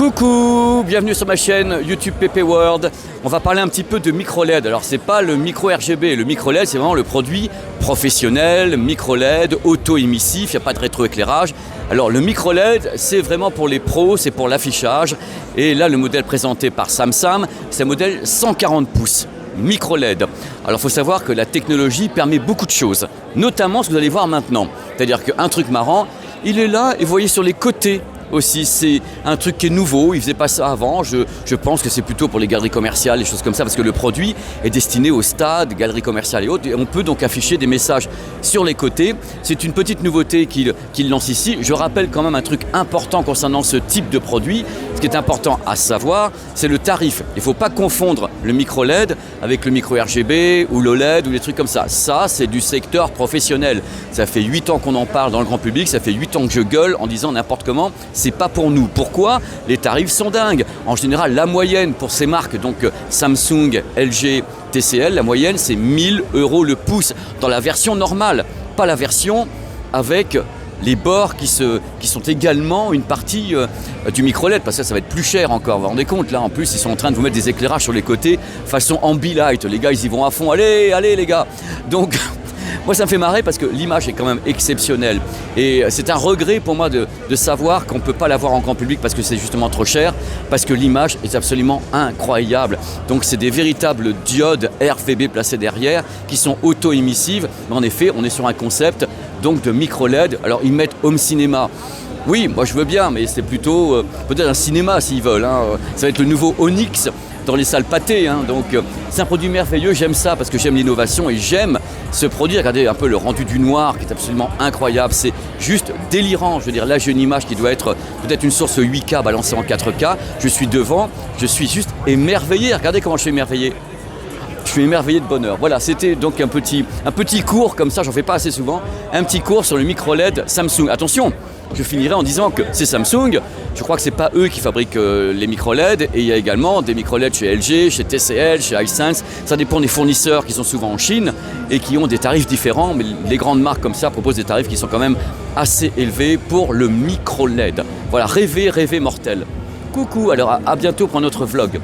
Coucou, bienvenue sur ma chaîne YouTube PP World. On va parler un petit peu de micro-LED. Alors c'est pas le micro RGB, le micro-LED c'est vraiment le produit professionnel, micro-LED, auto-émissif, il n'y a pas de rétroéclairage. Alors le micro-LED c'est vraiment pour les pros, c'est pour l'affichage. Et là le modèle présenté par Samsung, c'est un modèle 140 pouces. Micro-LED. Alors il faut savoir que la technologie permet beaucoup de choses, notamment ce que vous allez voir maintenant. C'est-à-dire qu'un truc marrant, il est là et vous voyez sur les côtés aussi, c'est un truc qui est nouveau, il ne faisait pas ça avant, je pense que c'est plutôt pour les galeries commerciales, les choses comme ça, parce que le produit est destiné aux stades, galeries commerciales et autres, et on peut donc afficher des messages sur les côtés. C'est une petite nouveauté qu'il lance ici. Je rappelle quand même un truc important concernant ce type de produit. Ce qui est important à savoir, c'est le tarif. Il ne faut pas confondre le micro LED avec le micro RGB ou l'OLED ou des trucs comme ça. Ça, c'est du secteur professionnel. Ça fait 8 ans qu'on en parle dans le grand public, ça fait 8 ans que je gueule en disant n'importe comment. C'est pas pour nous. Pourquoi? Les tarifs sont dingues. En général, la moyenne pour ces marques, donc Samsung, LG, TCL, la moyenne c'est 1000 € le pouce dans la version normale, pas la version avec les bords qui sont également une partie du micro-LED, parce que ça va être plus cher encore, vous vous rendez compte là, en plus ils sont en train de vous mettre des éclairages sur les côtés façon ambilight, les gars ils y vont à fond, allez les gars, donc moi ça me fait marrer parce que l'image est quand même exceptionnelle et c'est un regret pour moi de savoir qu'on ne peut pas l'avoir en grand public parce que c'est justement trop cher, parce que l'image est absolument incroyable. Donc c'est des véritables diodes RGB placées derrière qui sont auto-émissives, mais en effet on est sur un concept donc de micro-LED. Alors ils mettent home cinéma. Oui, moi je veux bien, mais c'est plutôt peut-être un cinéma s'ils veulent. Ça va être le nouveau Onyx dans les salles pâtées. Donc c'est un produit merveilleux, j'aime ça parce que j'aime l'innovation et j'aime ce produit. Regardez un peu le rendu du noir qui est absolument incroyable. C'est juste délirant. Je veux dire, là j'ai une image qui doit être peut-être une source 8K balancée en 4K. Je suis devant, je suis juste émerveillé. Regardez comment je suis émerveillé. Je suis émerveillé de bonheur. Voilà, c'était donc un petit cours comme ça, j'en fais pas assez souvent, un petit cours sur le micro-LED Samsung. Attention, je finirai en disant que c'est Samsung, je crois que c'est pas eux qui fabriquent les micro-LED, et il y a également des micro-LED chez LG, chez TCL, chez Hisense, ça dépend des fournisseurs qui sont souvent en Chine et qui ont des tarifs différents, mais les grandes marques comme ça proposent des tarifs qui sont quand même assez élevés pour le micro-LED. Voilà, rêvez mortel. Coucou, alors à bientôt pour un autre vlog.